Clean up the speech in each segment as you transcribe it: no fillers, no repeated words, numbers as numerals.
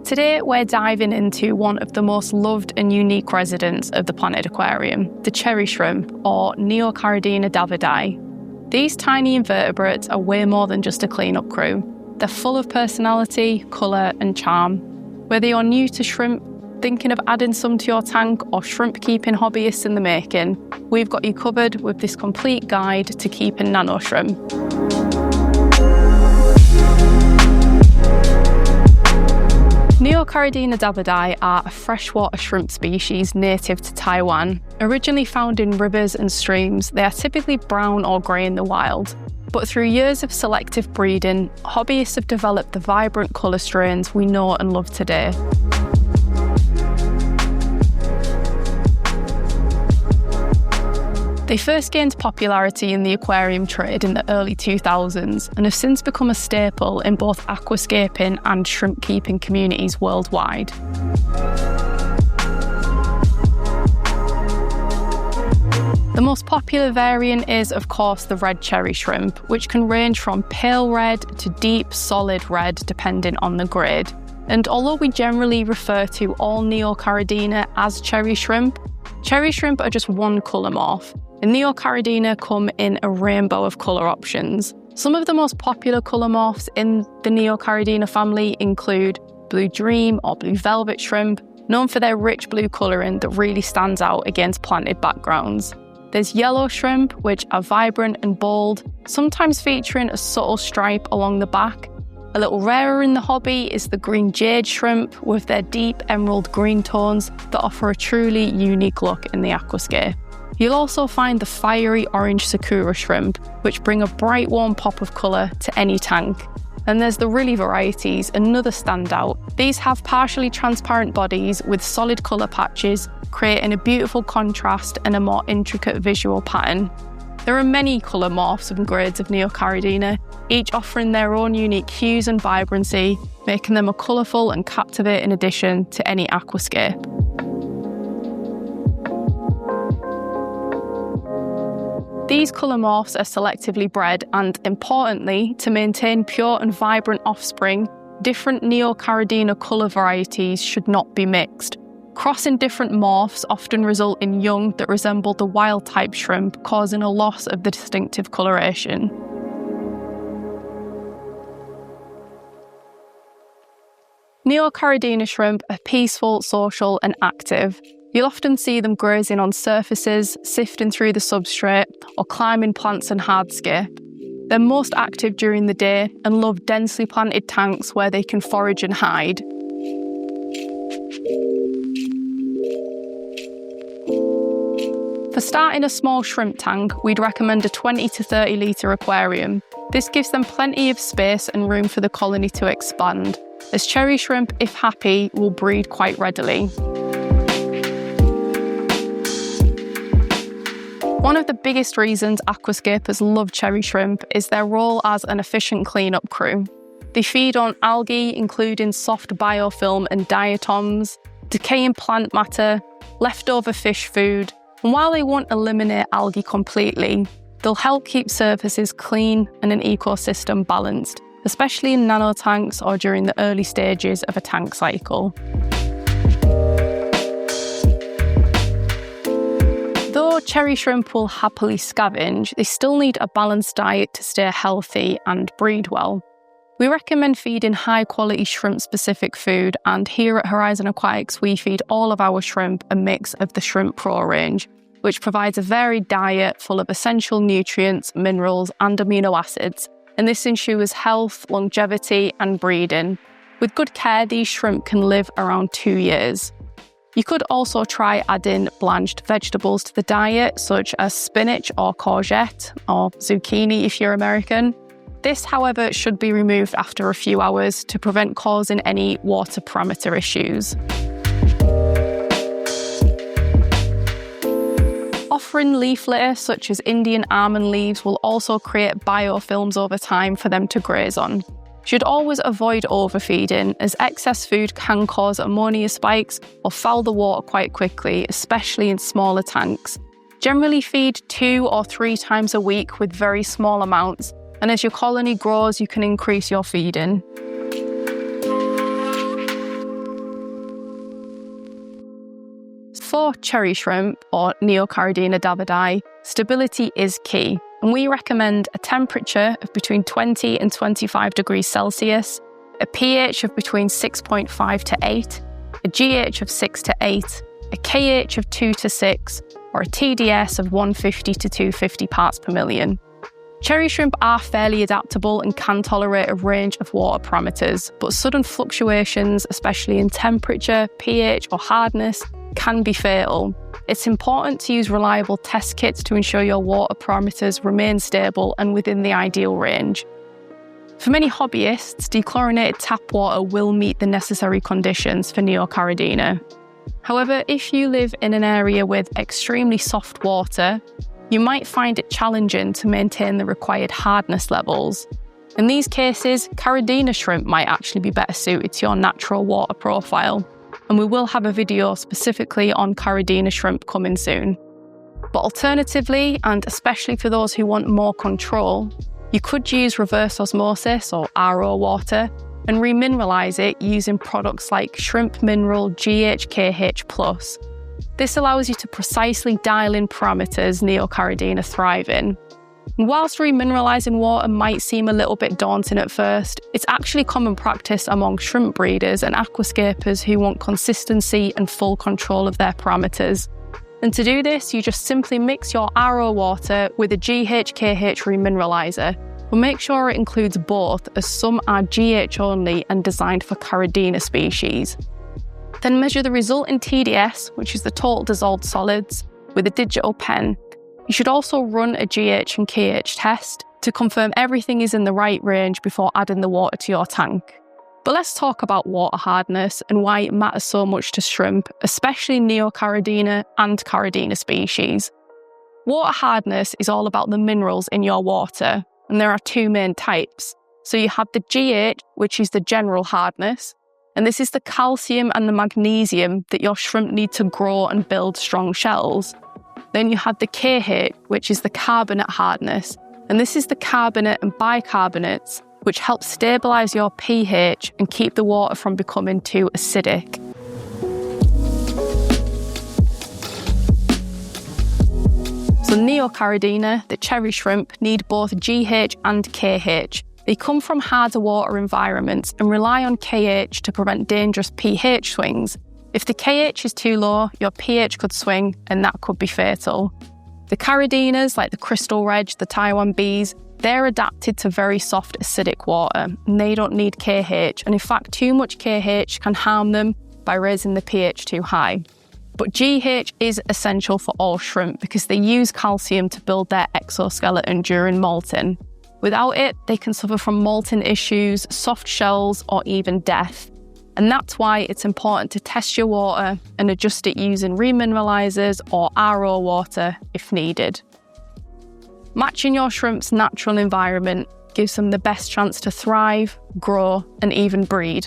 Today, we're diving into one of the most loved and unique residents of the Planet Aquarium, the cherry shrimp, or Neocaridina Davidi. These tiny invertebrates are way more than just a cleanup crew. They're full of personality, colour and charm. Whether you're new to shrimp, thinking of adding some to your tank, or shrimp keeping hobbyists in the making, we've got you covered with this complete guide to keeping nano shrimp. Neocaridina Davidi are a freshwater shrimp species native to Taiwan. Originally found in rivers and streams, they are typically brown or grey in the wild. But through years of selective breeding, hobbyists have developed the vibrant colour strains we know and love today. They first gained popularity in the aquarium trade in the early 2000s and have since become a staple in both aquascaping and shrimp keeping communities worldwide. The most popular variant is, of course, the red cherry shrimp, which can range from pale red to deep, solid red depending on the grade. And although we generally refer to all Neocaridina as cherry shrimp are just one colour morph, and Neocaridina come in a rainbow of colour options. Some of the most popular colour morphs in the Neocaridina family include blue dream or blue velvet shrimp, known for their rich blue colouring that really stands out against planted backgrounds. There's yellow shrimp, which are vibrant and bold, sometimes featuring a subtle stripe along the back. A little rarer in the hobby is the green jade shrimp with their deep emerald green tones that offer a truly unique look in the aquascape. You'll also find the fiery orange sakura shrimp, which bring a bright warm pop of colour to any tank. And there's the Rilly varieties, another standout. These have partially transparent bodies with solid colour patches, creating a beautiful contrast and a more intricate visual pattern. There are many colour morphs and grades of Neocaridina, each offering their own unique hues and vibrancy, making them a colourful and captivating addition to any aquascape. These colour morphs are selectively bred and, importantly, to maintain pure and vibrant offspring, different Neocaridina colour varieties should not be mixed. Crossing different morphs often result in young that resemble the wild-type shrimp, causing a loss of the distinctive coloration. Neocaridina shrimp are peaceful, social and active. You'll often see them grazing on surfaces, sifting through the substrate, or climbing plants and hardscape. They're most active during the day and love densely planted tanks where they can forage and hide. For starting a small shrimp tank, we'd recommend a 20 to 30 litre aquarium. This gives them plenty of space and room for the colony to expand, as cherry shrimp, if happy, will breed quite readily. One of the biggest reasons aquascapers love cherry shrimp is their role as an efficient cleanup crew. They feed on algae, including soft biofilm and diatoms, decaying plant matter, leftover fish food, and while they won't eliminate algae completely, they'll help keep surfaces clean and an ecosystem balanced, especially in nano tanks or during the early stages of a tank cycle. Though cherry shrimp will happily scavenge, they still need a balanced diet to stay healthy and breed well. We recommend feeding high-quality shrimp-specific food, and here at Horizon Aquatics we feed all of our shrimp a mix of the Shrimp Pro range, which provides a varied diet full of essential nutrients, minerals and amino acids, and this ensures health, longevity and breeding. With good care, these shrimp can live around 2 years. You could also try adding blanched vegetables to the diet, such as spinach or courgette, or zucchini if you're American. This, however, should be removed after a few hours to prevent causing any water parameter issues. Offering leaf litter, such as Indian almond leaves, will also create biofilms over time for them to graze on. Should always avoid overfeeding, as excess food can cause ammonia spikes or foul the water quite quickly, especially in smaller tanks. Generally feed 2 or 3 times a week with very small amounts, and as your colony grows, you can increase your feeding. For cherry shrimp, or Neocaridina Davidi, stability is key, and we recommend a temperature of between 20 and 25 degrees Celsius, a pH of between 6.5 to 8, a GH of 6 to 8, a KH of 2 to 6, or a TDS of 150 to 250 parts per million. Cherry shrimp are fairly adaptable and can tolerate a range of water parameters, but sudden fluctuations, especially in temperature, pH, or hardness, can be fatal. It's important to use reliable test kits to ensure your water parameters remain stable and within the ideal range. For many hobbyists, dechlorinated tap water will meet the necessary conditions for Neocaridina. However, if you live in an area with extremely soft water, you might find it challenging to maintain the required hardness levels. In these cases, Caridina shrimp might actually be better suited to your natural water profile, and we will have a video specifically on Caridina shrimp coming soon. But alternatively, and especially for those who want more control, you could use reverse osmosis or RO water and remineralise it using products like Shrimp Mineral GHKH+. This allows you to precisely dial in parameters Neocaridina thrive in. And whilst remineralising water might seem a little bit daunting at first, it's actually common practice among shrimp breeders and aquascapers who want consistency and full control of their parameters. And to do this, you just simply mix your RO water with a GHKH remineraliser, but make sure it includes both, as some are GH only and designed for Caridina species. Then measure the resultant TDS, which is the total dissolved solids, with a digital pen. You should also run a GH and KH test to confirm everything is in the right range before adding the water to your tank. But let's talk about water hardness and why it matters so much to shrimp, especially Neocaridina and Caridina species. Water hardness is all about the minerals in your water, and there are two main types. So you have the GH, which is the general hardness, and this is the calcium and the magnesium that your shrimp need to grow and build strong shells. Then you have the KH, which is the carbonate hardness, and this is the carbonate and bicarbonates, which help stabilise your pH and keep the water from becoming too acidic. So Neocaridina, the cherry shrimp, need both GH and KH. They come from harder water environments and rely on KH to prevent dangerous pH swings. If the KH is too low, your pH could swing and that could be fatal. The Caridinas, like the crystal reg, the Taiwan bees, they're adapted to very soft acidic water and they don't need KH, and in fact too much KH can harm them by raising the pH too high. But GH is essential for all shrimp because they use calcium to build their exoskeleton during molting. Without it, they can suffer from molting issues, soft shells, or even death. And that's why it's important to test your water and adjust it using remineralisers or RO water if needed. Matching your shrimp's natural environment gives them the best chance to thrive, grow, and even breed.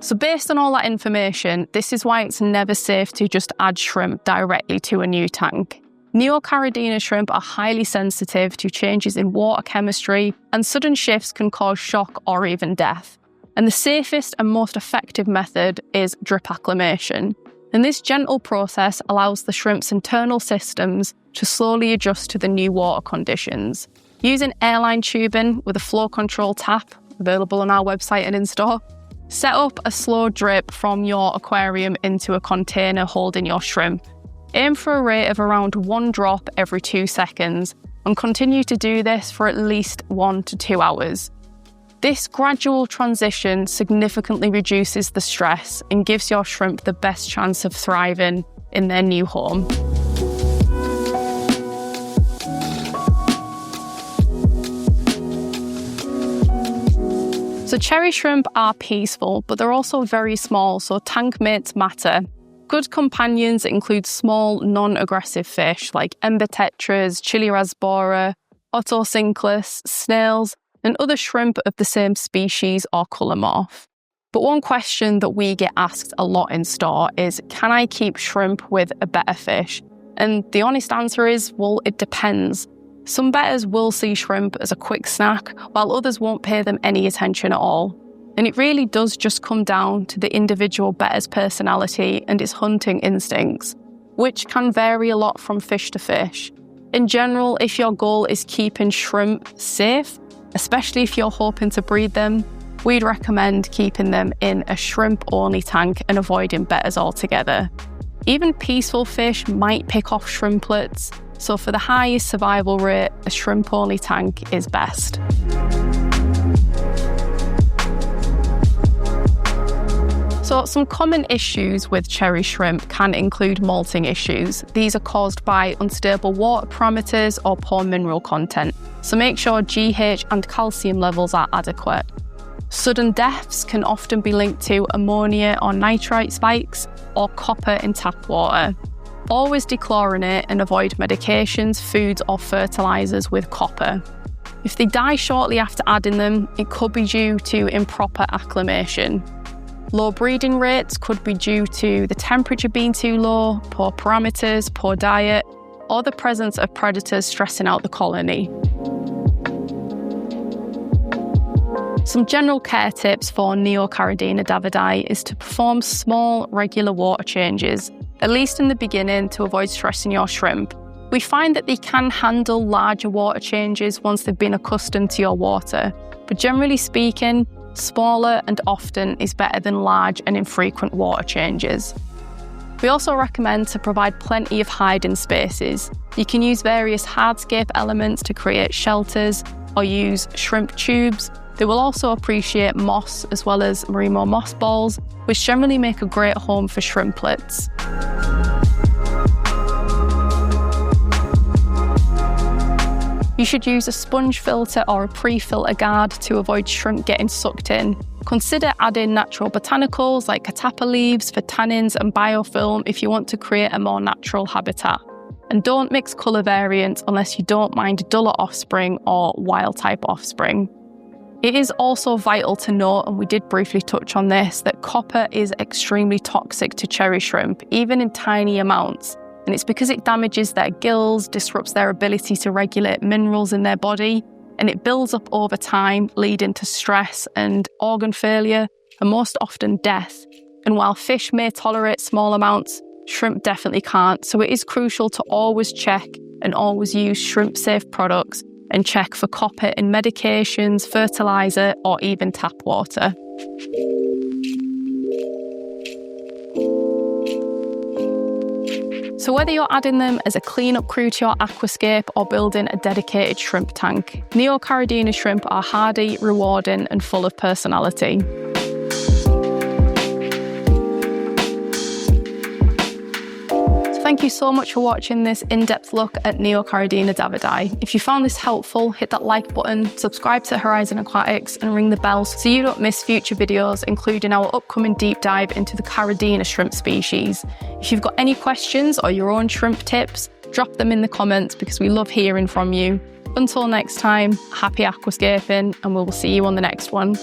So based on all that information, this is why it's never safe to just add shrimp directly to a new tank. Neocaridina shrimp are highly sensitive to changes in water chemistry, and sudden shifts can cause shock or even death. And the safest and most effective method is drip acclimation. And this gentle process allows the shrimp's internal systems to slowly adjust to the new water conditions. Using airline tubing with a flow control tap, available on our website and in-store, set up a slow drip from your aquarium into a container holding your shrimp. Aim for a rate of around 1 drop every 2 seconds and continue to do this for at least 1 to 2 hours. This gradual transition significantly reduces the stress and gives your shrimp the best chance of thriving in their new home. So cherry shrimp are peaceful, but they're also very small, so tank mates matter. Good companions include small, non-aggressive fish like invertebrates, Chiliasbora, Otocinclus, snails, and other shrimp of the same species or colour morph. But one question that we get asked a lot in store is, can I keep shrimp with a betta fish? And the honest answer is, well, it depends. Some betters will see shrimp as a quick snack, while others won't pay them any attention at all. And it really does just come down to the individual better's personality and its hunting instincts, which can vary a lot from fish to fish. In general, if your goal is keeping shrimp safe, especially if you're hoping to breed them, we'd recommend keeping them in a shrimp-only tank and avoiding betters altogether. Even peaceful fish might pick off shrimplets, so for the highest survival rate, a shrimp-only tank is best. So some common issues with cherry shrimp can include molting issues. These are caused by unstable water parameters or poor mineral content, so make sure GH and calcium levels are adequate. Sudden deaths can often be linked to ammonia or nitrite spikes or copper in tap water. Always dechlorinate and avoid medications, foods or fertilisers with copper. If they die shortly after adding them, it could be due to improper acclimation. Low breeding rates could be due to the temperature being too low, poor parameters, poor diet, or the presence of predators stressing out the colony. Some general care tips for Neocaridina Davidi is to perform small, regular water changes, at least in the beginning, to avoid stressing your shrimp. We find that they can handle larger water changes once they've been accustomed to your water, but generally speaking, smaller and often is better than large and infrequent water changes. We also recommend to provide plenty of hiding spaces. You can use various hardscape elements to create shelters or use shrimp tubes. They will also appreciate moss as well as marimo moss balls, which generally make a great home for shrimplets. You should use a sponge filter or a pre-filter guard to avoid shrimp getting sucked in. Consider adding natural botanicals like catappa leaves for tannins and biofilm if you want to create a more natural habitat. And don't mix colour variants unless you don't mind duller offspring or wild-type offspring. It is also vital to note, and we did briefly touch on this, that copper is extremely toxic to cherry shrimp, even in tiny amounts. And it's because it damages their gills, disrupts their ability to regulate minerals in their body, and it builds up over time, leading to stress and organ failure, and most often death. And while fish may tolerate small amounts, shrimp definitely can't. So it is crucial to always check and always use shrimp-safe products and check for copper in medications, fertiliser, or even tap water. So whether you're adding them as a cleanup crew to your aquascape or building a dedicated shrimp tank, Neocaridina shrimp are hardy, rewarding, and full of personality. Thank you so much for watching this in-depth look at Neocaridina Davidi. If you found this helpful, hit that like button, subscribe to Horizon Aquatics and ring the bell so you don't miss future videos, including our upcoming deep dive into the Caridina shrimp species. If you've got any questions or your own shrimp tips, drop them in the comments because we love hearing from you. Until next time, happy aquascaping, and we will see you on the next one.